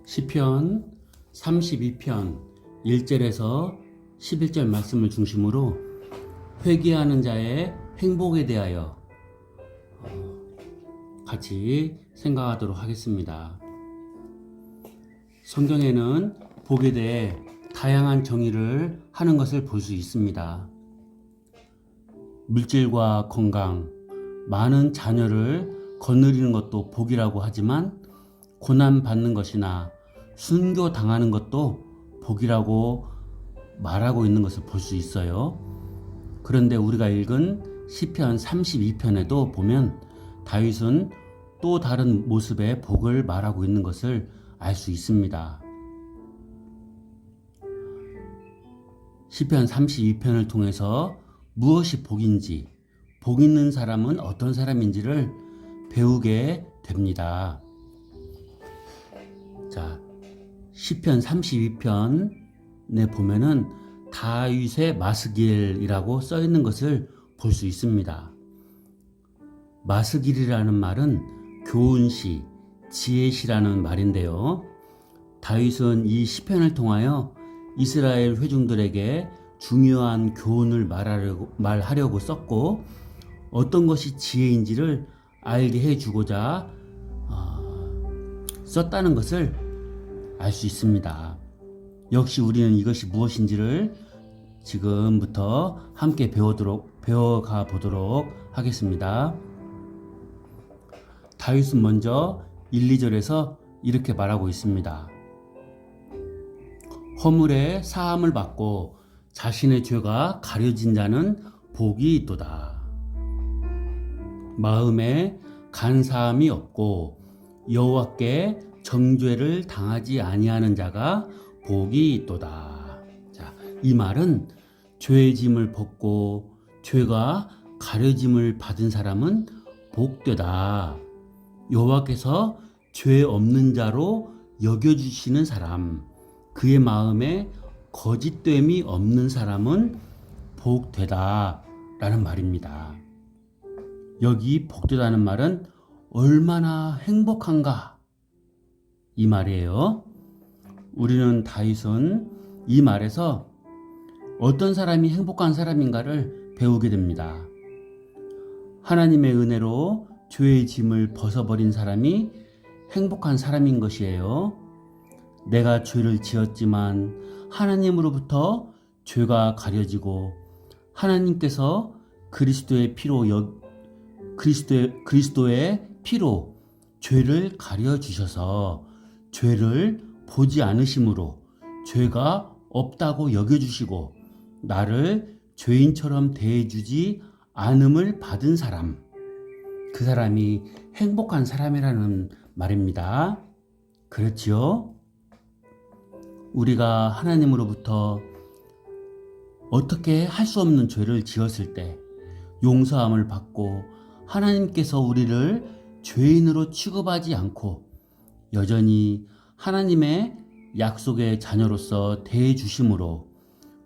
시편 32편 1절에서 11절 말씀을 중심으로 회개하는 자의 행복에 대하여 같이 생각하도록 하겠습니다. 성경에는 복에 대해 다양한 정의를 하는 것을 볼 수 있습니다. 물질과 건강, 많은 자녀를 거느리는 것도 복이라고 하지만 고난받는 것이나 순교 당하는 것도 복이라고 말하고 있는 것을 볼 수 있어요. 그런데 우리가 읽은 시편 32편에도 보면 다윗은 또 다른 모습의 복을 말하고 있는 것을 알 수 있습니다. 시편 32편을 통해서 무엇이 복인지, 복 있는 사람은 어떤 사람인지를 배우게 됩니다. 자, 시편 32편에 보면은 다윗의 마스길이라고 써 있는 것을 볼 수 있습니다. 마스길이라는 말은 교훈시, 지혜시라는 말인데요. 다윗은 이 시편을 통하여 이스라엘 회중들에게 중요한 교훈을 말하려고 썼고, 어떤 것이 지혜인지를 알게 해주고자 썼다는 것을 알 수 있습니다. 역시 우리는 이것이 무엇인지를 지금부터 함께 배워가 보도록 하겠습니다. 다윗은 먼저 1, 2절에서 이렇게 말하고 있습니다. 허물의 사함을 받고 자신의 죄가 가려진 자는 복이 있도다. 마음에 간사함이 없고 여호와께 정죄를 당하지 아니하는 자가 복이 있도다. 자, 이 말은 죄의 짐을 벗고 죄가 가려짐을 받은 사람은 복되다. 여호와께서 죄 없는 자로 여겨주시는 사람, 그의 마음에 거짓됨이 없는 사람은 복되다 라는 말입니다. 여기 복되다는 말은 얼마나 행복한가 이 말이에요. 우리는 다윗은 이 말에서 어떤 사람이 행복한 사람인가를 배우게 됩니다. 하나님의 은혜로 죄의 짐을 벗어버린 사람이 행복한 사람인 것이에요. 내가 죄를 지었지만 하나님으로부터 죄가 가려지고 하나님께서 그리스도의 피로 죄를 가려주셔서 죄를 보지 않으심으로 죄가 없다고 여겨주시고 나를 죄인처럼 대해주지 않음을 받은 사람, 그 사람이 행복한 사람이라는 말입니다. 그렇지요? 우리가 하나님으로부터 어떻게 할 수 없는 죄를 지었을 때 용서함을 받고 하나님께서 우리를 죄인으로 취급하지 않고 여전히 하나님의 약속의 자녀로서 대해주심으로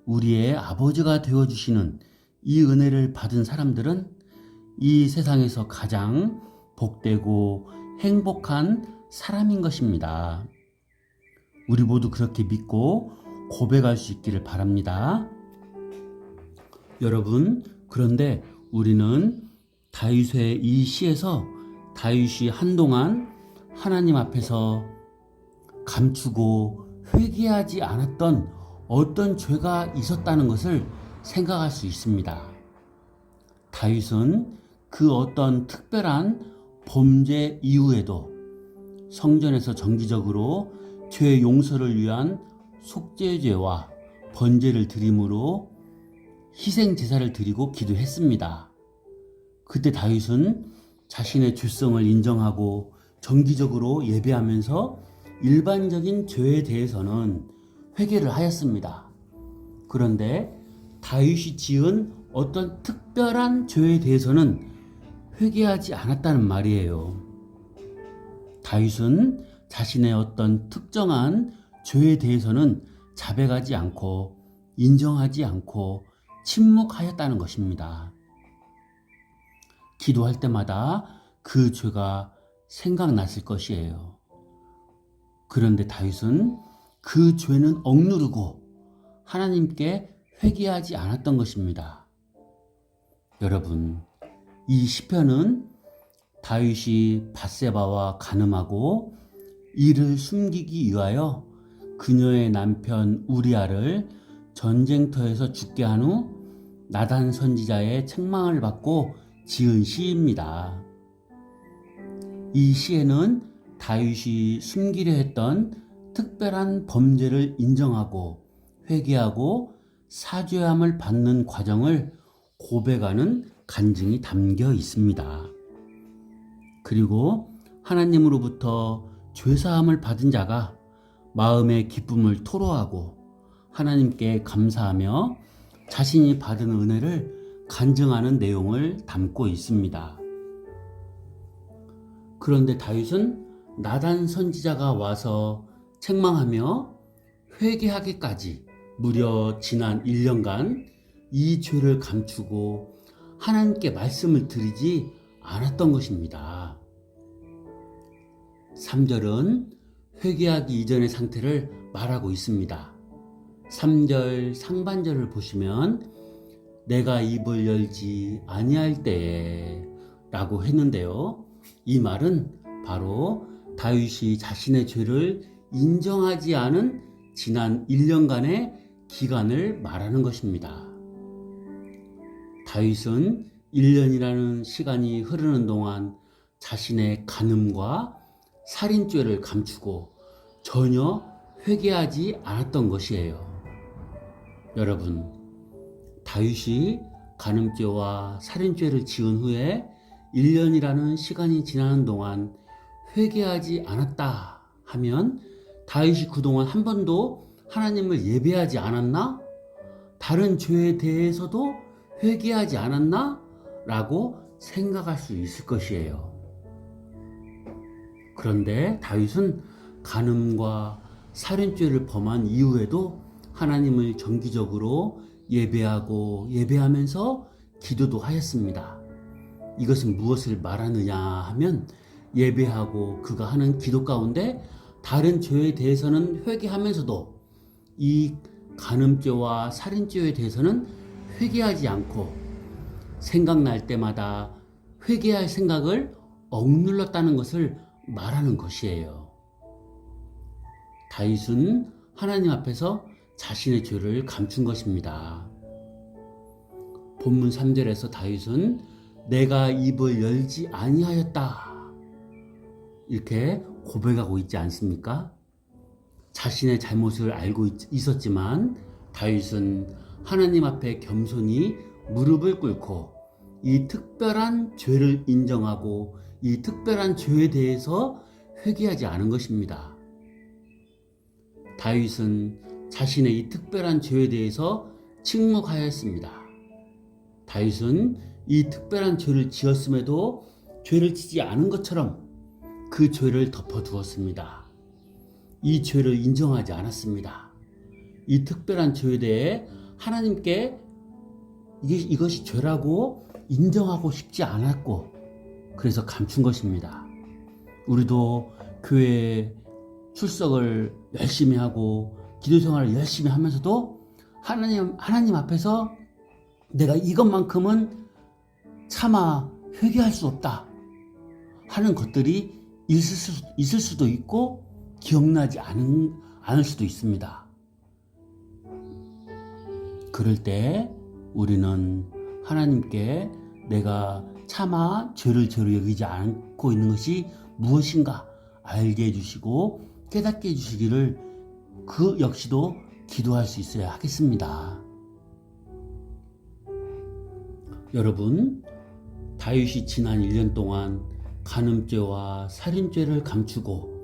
우리의 아버지가 되어주시는 이 은혜를 받은 사람들은 이 세상에서 가장 복되고 행복한 사람인 것입니다. 우리 모두 그렇게 믿고 고백할 수 있기를 바랍니다. 여러분, 그런데 우리는 다윗의 이 시에서 다윗이 한동안 하나님 앞에서 감추고 회개하지 않았던 어떤 죄가 있었다는 것을 생각할 수 있습니다. 다윗은 그 어떤 특별한 범죄 이후에도 성전에서 정기적으로 죄 용서를 위한 속죄제와 번제를 드림으로 희생 제사를 드리고 기도했습니다. 그때 다윗은 자신의 죄성을 인정하고 정기적으로 예배하면서 일반적인 죄에 대해서는 회개를 하였습니다. 그런데 다윗이 지은 어떤 특별한 죄에 대해서는 회개하지 않았다는 말이에요. 다윗은 자신의 어떤 특정한 죄에 대해서는 자백하지 않고 인정하지 않고 침묵하였다는 것입니다. 기도할 때마다 그 죄가 생각났을 것이에요. 그런데 다윗은 그 죄는 억누르고 하나님께 회개하지 않았던 것입니다. 여러분, 이 시편은 다윗이 밧세바와 간음하고 이를 숨기기 위하여 그녀의 남편 우리아를 전쟁터에서 죽게 한 후 나단 선지자의 책망을 받고 지은 시입니다. 이 시에는 다윗이 숨기려 했던 특별한 범죄를 인정하고 회개하고 사죄함을 받는 과정을 고백하는 간증이 담겨 있습니다. 그리고 하나님으로부터 죄사함을 받은 자가 마음의 기쁨을 토로하고 하나님께 감사하며 자신이 받은 은혜를 간증하는 내용을 담고 있습니다. 그런데 다윗은 나단 선지자가 와서 책망하며 회개하기까지 무려 지난 1년간 이 죄를 감추고 하나님께 말씀을 드리지 않았던 것입니다. 3절은 회개하기 이전의 상태를 말하고 있습니다. 3절 상반절을 보시면 내가 입을 열지 아니할 때에 라고 했는데요. 이 말은 바로 다윗이 자신의 죄를 인정하지 않은 지난 1년간의 기간을 말하는 것입니다. 다윗은 1년이라는 시간이 흐르는 동안 자신의 간음과 살인죄를 감추고 전혀 회개하지 않았던 것이에요. 여러분, 다윗이 간음죄와 살인죄를 지은 후에 1년이라는 시간이 지나는 동안 회개하지 않았다 하면 다윗이 그동안 한 번도 하나님을 예배하지 않았나? 다른 죄에 대해서도 회개하지 않았나? 라고 생각할 수 있을 것이에요. 그런데 다윗은 간음과 살인죄를 범한 이후에도 하나님을 정기적으로 예배하면서 기도도 하였습니다. 이것은 무엇을 말하느냐 하면 예배하고 그가 하는 기도 가운데 다른 죄에 대해서는 회개하면서도 이 간음죄와 살인죄에 대해서는 회개하지 않고 생각날 때마다 회개할 생각을 억눌렀다는 것을 말하는 것이에요. 다윗은 하나님 앞에서 자신의 죄를 감춘 것입니다. 본문 3절에서 다윗은 내가 입을 열지 아니하였다 이렇게 고백하고 있지 않습니까? 자신의 잘못을 알고 있었지만 다윗은 하나님 앞에 겸손히 무릎을 꿇고 이 특별한 죄를 인정하고 이 특별한 죄에 대해서 회개하지 않은 것입니다. 다윗은 자신의 이 특별한 죄에 대해서 침묵하였습니다. 다윗은 이 특별한 죄를 지었음에도 죄를 지지 않은 것처럼 그 죄를 덮어두었습니다. 이 죄를 인정하지 않았습니다. 이 특별한 죄에 대해 하나님께 이것이 죄라고 인정하고 싶지 않았고 그래서 감춘 것입니다. 우리도 교회에 출석을 열심히 하고 기도 생활을 열심히 하면서도 하나님 앞에서 내가 이것만큼은 차마 회개할 수 없다 하는 것들이 있을 수도 있고 기억나지 않을 수도 있습니다. 그럴 때 우리는 하나님께 내가 차마 죄를 죄로 여기지 않고 있는 것이 무엇인가 알게 해주시고 깨닫게 해주시기를 그 역시도 기도할 수 있어야 하겠습니다. 여러분, 다윗이 지난 1년 동안 간음죄와 살인죄를 감추고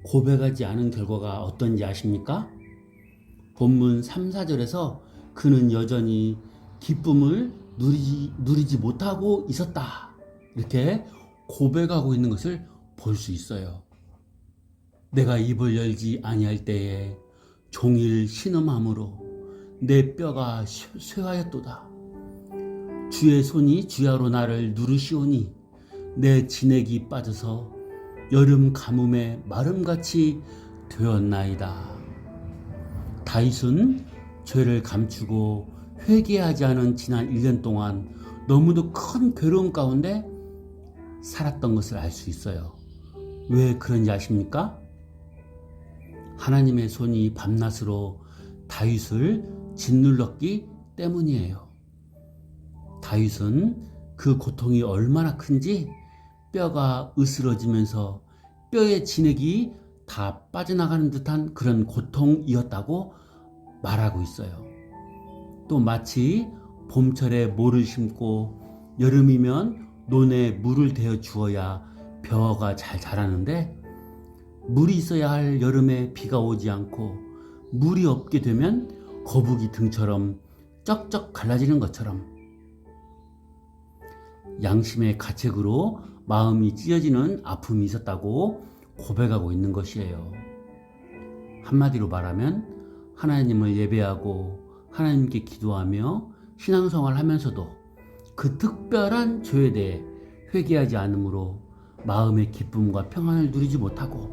고백하지 않은 결과가 어떤지 아십니까? 본문 3, 4절에서 그는 여전히 기쁨을 누리지 못하고 있었다 이렇게 고백하고 있는 것을 볼 수 있어요. 내가 입을 열지 아니할 때에 종일 신음함으로 내 뼈가 쇠하였도다. 주의 손이 주야로 나를 누르시오니 내 진액이 빠져서 여름 가뭄에 마름같이 되었나이다. 다윗은 죄를 감추고 회개하지 않은 지난 1년 동안 너무도 큰 괴로움 가운데 살았던 것을 알 수 있어요. 왜 그런지 아십니까? 하나님의 손이 밤낮으로 다윗을 짓눌렀기 때문이에요. 다윗은 그 고통이 얼마나 큰지 뼈가 으스러지면서 뼈의 진액이 다 빠져나가는 듯한 그런 고통이었다고 말하고 있어요. 또 마치 봄철에 모를 심고 여름이면 논에 물을 대어 주어야 벼가 잘 자라는데 물이 있어야 할 여름에 비가 오지 않고 물이 없게 되면 거북이 등처럼 쩍쩍 갈라지는 것처럼 양심의 가책으로 마음이 찢어지는 아픔이 있었다고 고백하고 있는 것이에요. 한마디로 말하면 하나님을 예배하고 하나님께 기도하며 신앙생활을 하면서도 그 특별한 죄에 대해 회개하지 않으므로 마음의 기쁨과 평안을 누리지 못하고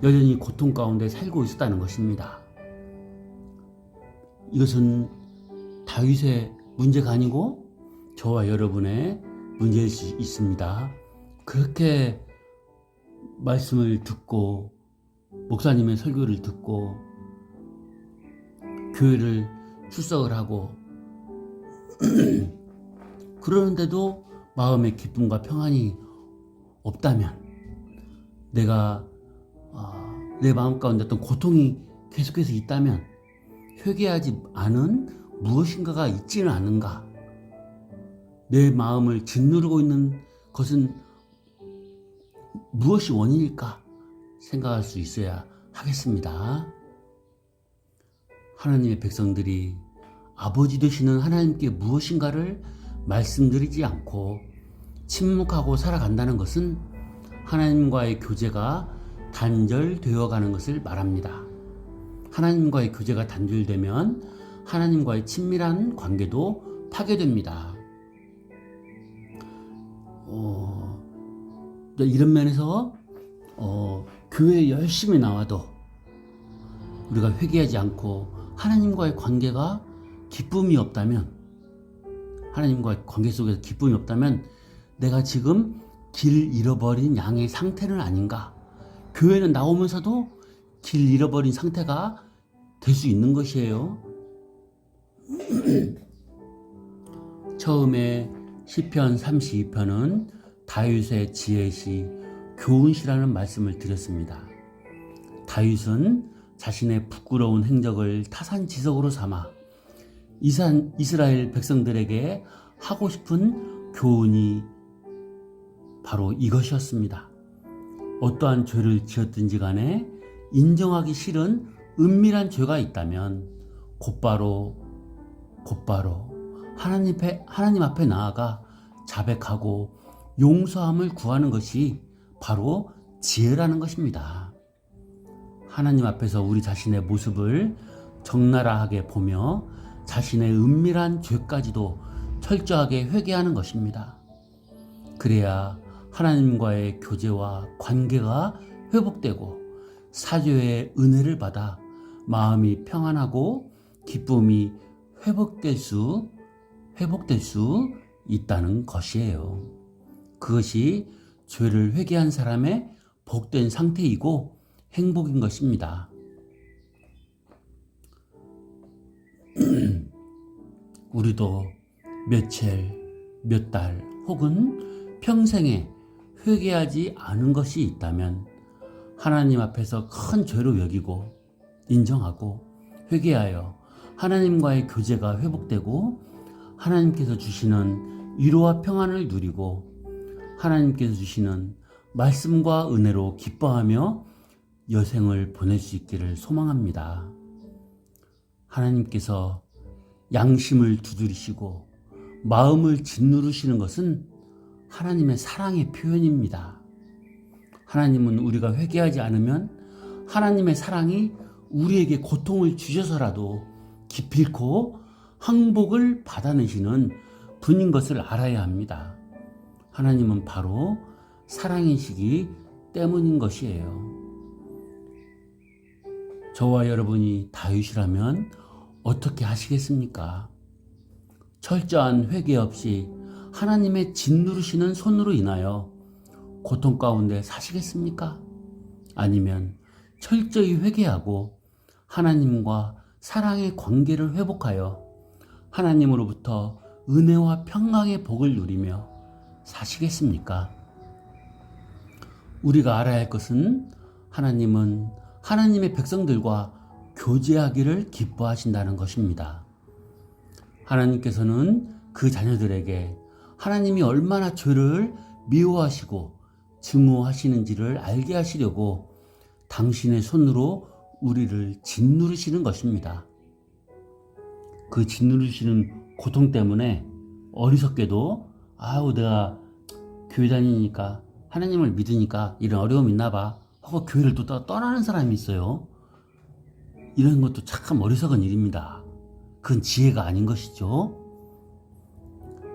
여전히 고통 가운데 살고 있었다는 것입니다. 이것은 다윗의 문제가 아니고 저와 여러분의 문제일 수 있습니다. 그렇게 말씀을 듣고 목사님의 설교를 듣고 교회를 출석을 하고 그러는데도 마음의 기쁨과 평안이 없다면 내가 내 마음 가운데 어떤 고통이 계속해서 있다면 회개하지 않은 무엇인가가 있지는 않은가? 내 마음을 짓누르고 있는 것은 무엇이 원인일까 생각할 수 있어야 하겠습니다. 하나님의 백성들이 아버지 되시는 하나님께 무엇인가를 말씀드리지 않고 침묵하고 살아간다는 것은 하나님과의 교제가 단절되어 가는 것을 말합니다. 하나님과의 교제가 단절되면 하나님과의 친밀한 관계도 파괴됩니다. 이런 면에서 교회에 열심히 나와도 우리가 회개하지 않고 하나님과의 관계가 기쁨이 없다면 하나님과의 관계 속에서 기쁨이 없다면 내가 지금 길 잃어버린 양의 상태는 아닌가? 교회는 나오면서도 길 잃어버린 상태가 될 수 있는 것이에요. 처음에 시편 32편은 다윗의 지혜시 교훈시라는 말씀을 드렸습니다. 다윗은 자신의 부끄러운 행적을 타산지석으로 삼아 이스라엘 백성들에게 하고 싶은 교훈이 바로 이것이었습니다. 어떠한 죄를 지었든지 간에 인정하기 싫은 은밀한 죄가 있다면 곧바로 하나님 앞에 나아가 자백하고 용서함을 구하는 것이 바로 지혜라는 것입니다. 하나님 앞에서 우리 자신의 모습을 적나라하게 보며 자신의 은밀한 죄까지도 철저하게 회개하는 것입니다. 그래야 하나님과의 교제와 관계가 회복되고 사죄의 은혜를 받아 마음이 평안하고 기쁨이 회복될 수 있다는 것이에요. 그것이 죄를 회개한 사람의 복된 상태이고 행복인 것입니다. 우리도 며칠, 몇 달 혹은 평생에 회개하지 않은 것이 있다면 하나님 앞에서 큰 죄로 여기고 인정하고 회개하여 하나님과의 교제가 회복되고 하나님께서 주시는 위로와 평안을 누리고 하나님께서 주시는 말씀과 은혜로 기뻐하며 여생을 보낼 수 있기를 소망합니다. 하나님께서 양심을 두드리시고 마음을 짓누르시는 것은 하나님의 사랑의 표현입니다. 하나님은 우리가 회개하지 않으면 하나님의 사랑이 우리에게 고통을 주셔서라도 기필코 항복을 받아내시는 분인 것을 알아야 합니다. 하나님은 바로 사랑이시기 때문인 것이에요. 저와 여러분이 다윗이라면 어떻게 하시겠습니까? 철저한 회개 없이 하나님의 짓누르시는 손으로 인하여 고통 가운데 사시겠습니까? 아니면 철저히 회개하고 하나님과 사랑의 관계를 회복하여 하나님으로부터 은혜와 평강의 복을 누리며 사시겠습니까? 우리가 알아야 할 것은 하나님은 하나님의 백성들과 교제하기를 기뻐하신다는 것입니다. 하나님께서는 그 자녀들에게 하나님이 얼마나 죄를 미워하시고 증오하시는지를 알게 하시려고 당신의 손으로 우리를 짓누르시는 것입니다. 그 짓누르시는 고통 때문에 어리석게도 내가 교회 다니니까 하나님을 믿으니까 이런 어려움이 있나 봐 하고 교회를 또 떠나는 사람이 있어요. 이런 것도 참 어리석은 일입니다. 그건 지혜가 아닌 것이죠.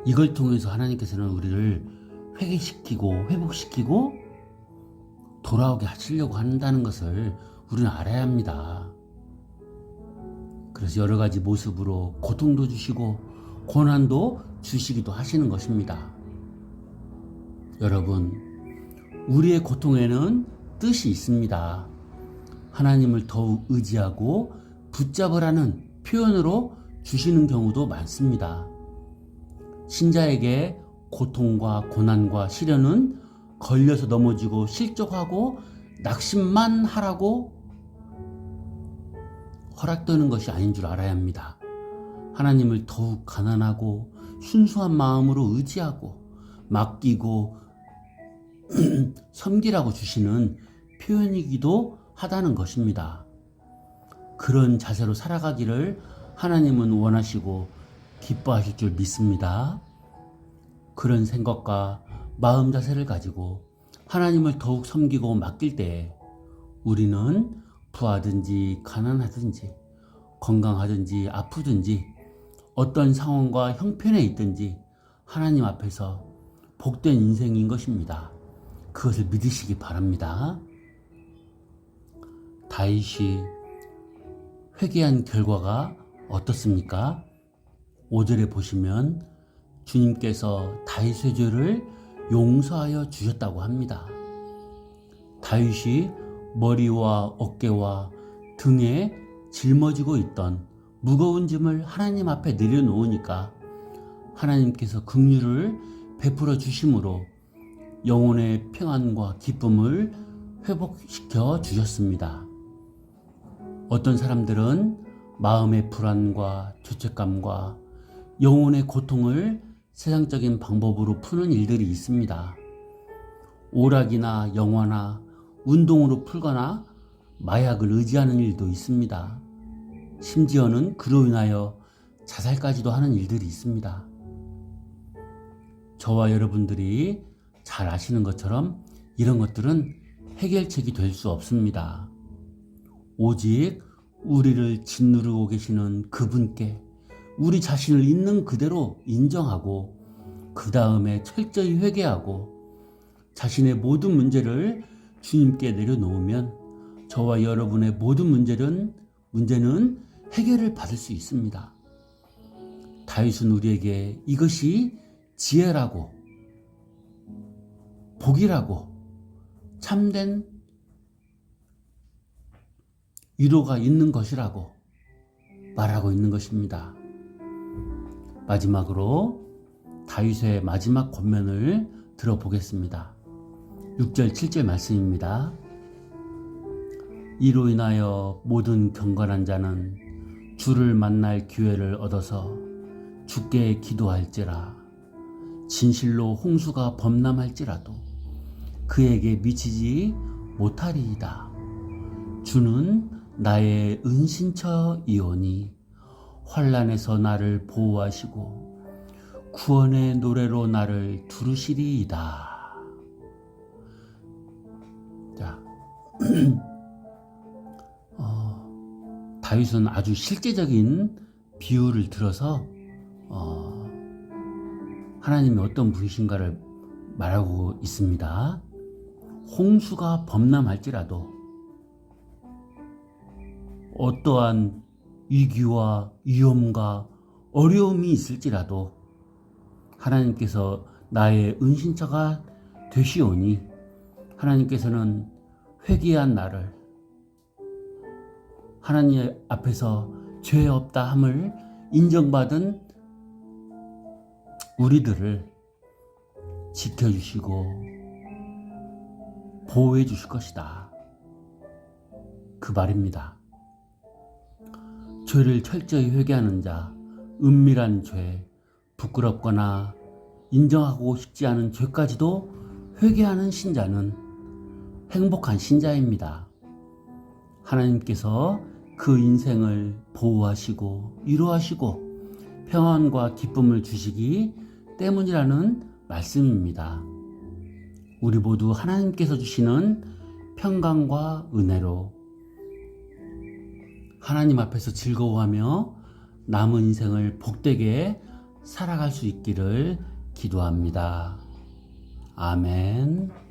이걸 통해서 하나님께서는 우리를 회개시키고 회복시키고 돌아오게 하시려고 한다는 것을 우리는 알아야 합니다. 그래서 여러 가지 모습으로 고통도 주시고 고난도 주시기도 하시는 것입니다. 여러분, 우리의 고통에는 뜻이 있습니다. 하나님을 더욱 의지하고 붙잡으라는 표현으로 주시는 경우도 많습니다. 신자에게 고통과 고난과 시련은 걸려서 넘어지고 실족하고 낙심만 하라고 허락되는 것이 아닌 줄 알아야 합니다. 하나님을 더욱 가난하고 순수한 마음으로 의지하고 맡기고 섬기라고 주시는 표현이기도 하다는 것입니다. 그런 자세로 살아가기를 하나님은 원하시고 기뻐하실 줄 믿습니다. 그런 생각과 마음 자세를 가지고 하나님을 더욱 섬기고 맡길 때에 우리는 부하든지 가난하든지 건강하든지 아프든지 어떤 상황과 형편에 있든지 하나님 앞에서 복된 인생인 것입니다. 그것을 믿으시기 바랍니다. 다윗이 회개한 결과가 어떻습니까? 5절에 보시면 주님께서 다윗의 죄를 용서하여 주셨다고 합니다. 다윗이 머리와 어깨와 등에 짊어지고 있던 무거운 짐을 하나님 앞에 내려놓으니까 하나님께서 긍휼을 베풀어 주심으로 영혼의 평안과 기쁨을 회복시켜 주셨습니다. 어떤 사람들은 마음의 불안과 죄책감과 영혼의 고통을 세상적인 방법으로 푸는 일들이 있습니다. 오락이나 영화나 운동으로 풀거나 마약을 의지하는 일도 있습니다. 심지어는 그로 인하여 자살까지도 하는 일들이 있습니다. 저와 여러분들이 잘 아시는 것처럼 이런 것들은 해결책이 될 수 없습니다. 오직 우리를 짓누르고 계시는 그분께 우리 자신을 있는 그대로 인정하고 그 다음에 철저히 회개하고 자신의 모든 문제를 주님께 내려놓으면 저와 여러분의 모든 문제는 해결을 받을 수 있습니다. 다윗은 우리에게 이것이 지혜라고 복이라고 참된 위로가 있는 것이라고 말하고 있는 것입니다. 마지막으로 다윗의 마지막 권면을 들어보겠습니다. 6절 7절 말씀입니다. 이로 인하여 모든 경건한 자는 주를 만날 기회를 얻어서 주께 기도할지라. 진실로 홍수가 범람할지라도 그에게 미치지 못하리이다. 주는 나의 은신처이오니 환난에서 나를 보호하시고 구원의 노래로 나를 두르시리이다. 자, 다윗은 아주 실제적인 비유를 들어서 하나님이 어떤 분이신가를 말하고 있습니다. 홍수가 범람할지라도 어떠한 위기와 위험과 어려움이 있을지라도 하나님께서 나의 은신처가 되시오니 하나님께서는 회개한 나를 하나님 앞에서 죄 없다 함을 인정받은 우리들을 지켜주시고 보호해 주실 것이다. 그 말입니다. 죄를 철저히 회개하는 자, 은밀한 죄, 부끄럽거나 인정하고 싶지 않은 죄까지도 회개하는 신자는 행복한 신자입니다. 하나님께서 그 인생을 보호하시고 위로하시고 평안과 기쁨을 주시기 때문이라는 말씀입니다. 우리 모두 하나님께서 주시는 평강과 은혜로 하나님 앞에서 즐거워하며 남은 인생을 복되게 살아갈 수 있기를 기도합니다. 아멘.